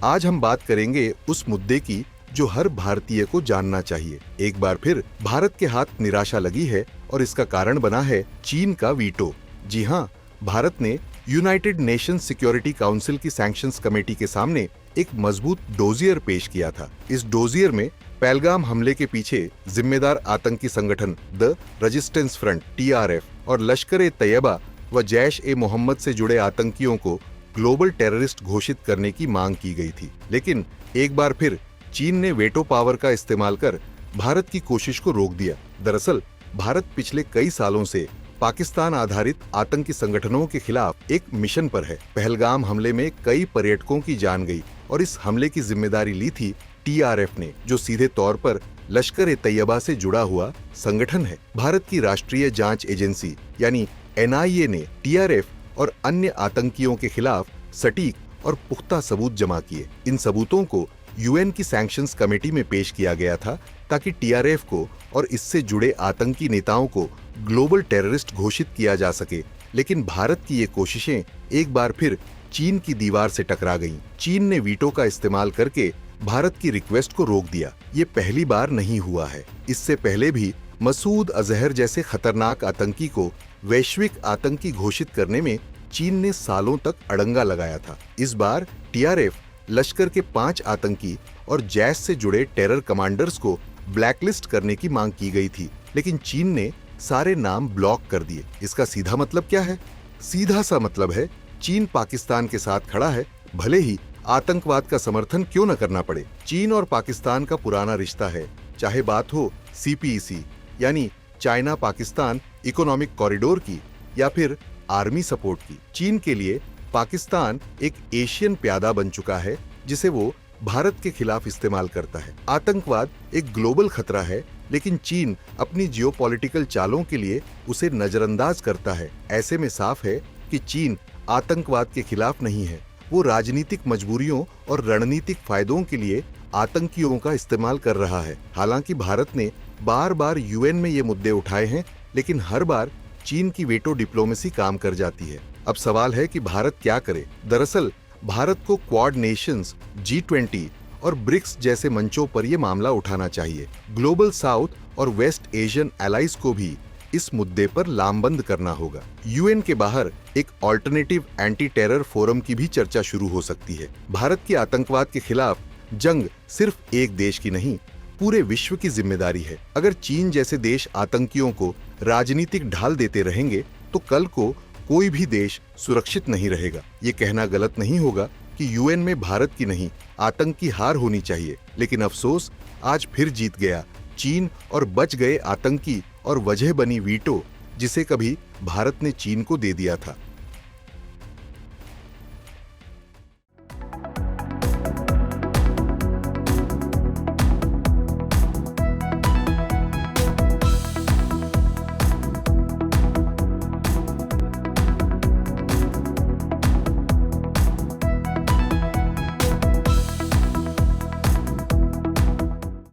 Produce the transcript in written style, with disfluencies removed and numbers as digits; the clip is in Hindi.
आज हम बात करेंगे उस मुद्दे की जो हर भारतीय को जानना चाहिए। एक बार फिर भारत के हाथ निराशा लगी है और इसका कारण बना है चीन का वीटो। जी हाँ, भारत ने यूनाइटेड नेशंस सिक्योरिटी काउंसिल की सैंक्शंस कमेटी के सामने एक मजबूत डोजियर पेश किया था। इस डोजियर में पहलगाम हमले के पीछे जिम्मेदार आतंकी संगठन द रेजिस्टेंस फ्रंट (TRF) और लश्कर-ए-तैयबा व जैश-ए-मोहम्मद से जुड़े आतंकियों को ग्लोबल टेररिस्ट घोषित करने की मांग की गई थी। लेकिन एक बार फिर चीन ने वेटो पावर का इस्तेमाल कर भारत की कोशिश को रोक दिया। दरअसल भारत पिछले कई सालों से पाकिस्तान आधारित आतंकी संगठनों के खिलाफ एक मिशन पर है। पहलगाम हमले में कई पर्यटकों की जान गई और इस हमले की जिम्मेदारी ली थी TRF ने, जो सीधे तौर पर लश्कर-ए-तैयबा से जुड़ा हुआ संगठन है। भारत की राष्ट्रीय जांच एजेंसी यानी NIA ने TRF और अन्य आतंकियों के खिलाफ सटीक और पुख्ता सबूत जमा किए। इन सबूतों को UN की सैंक्शंस कमेटी में पेश किया गया था ताकि TRF को और इससे जुड़े आतंकी नेताओं को ग्लोबल टेररिस्ट घोषित किया जा सके। लेकिन भारत की ये कोशिशें एक बार फिर चीन की दीवार से टकरा गईं। चीन ने वीटो का इस्तेमाल करके भारत की रिक्वेस्ट को रोक दिया। ये पहली बार नहीं हुआ है। इससे पहले भी मसूद अजहर जैसे खतरनाक आतंकी को वैश्विक आतंकी घोषित करने में चीन ने सालों तक अड़ंगा लगाया था। इस बार TRF लश्कर के 5 आतंकी और जैश से जुड़े टेरर कमांडर्स को ब्लैकलिस्ट करने की मांग की गई थी, लेकिन चीन ने सारे नाम ब्लॉक कर दिए। इसका सीधा मतलब क्या है? सीधा सा मतलब है चीन पाकिस्तान के साथ खड़ा है, भले ही आतंकवाद का समर्थन क्यों न करना पड़े। चीन और पाकिस्तान का पुराना रिश्ता है, चाहे बात हो CPEC यानी चाइना पाकिस्तान इकोनॉमिक कॉरिडोर की या फिर आर्मी सपोर्ट की। चीन के लिए पाकिस्तान एक एशियन प्यादा बन चुका है जिसे वो भारत के खिलाफ इस्तेमाल करता है। आतंकवाद एक ग्लोबल खतरा है, लेकिन चीन अपनी जियोपॉलिटिकल चालों के लिए उसे नजरअंदाज करता है। ऐसे में साफ है कि चीन आतंकवाद के खिलाफ नहीं है, वो राजनीतिक मजबूरियों और रणनीतिक फायदों के लिए आतंकियों का इस्तेमाल कर रहा है। हालांकि भारत ने बार बार UN में ये मुद्दे उठाए हैं, लेकिन हर बार चीन की वेटो डिप्लोमेसी काम कर जाती है। अब सवाल है कि भारत क्या करे। दरअसल भारत को क्वाड नेशंस, G20 और ब्रिक्स जैसे मंचों पर यह मामला उठाना चाहिए। ग्लोबल साउथ और वेस्ट एशियन एलाइज को भी इस मुद्दे पर लामबंद करना होगा। UN के बाहर एक ऑल्टरनेटिव एंटी टेरर फोरम की भी चर्चा शुरू हो सकती है। भारत की आतंकवाद के खिलाफ जंग सिर्फ एक देश की नहीं, पूरे विश्व की जिम्मेदारी है। अगर चीन जैसे देश आतंकियों को राजनीतिक ढाल देते रहेंगे तो कल को कोई भी देश सुरक्षित नहीं रहेगा। ये कहना गलत नहीं होगा कि UN में भारत की नहीं, आतंक की हार होनी चाहिए, लेकिन अफसोस आज फिर जीत गया चीन और बच गए आतंकी और वजह बनी वीटो, जिसे कभी भारत ने चीन को दे दिया था।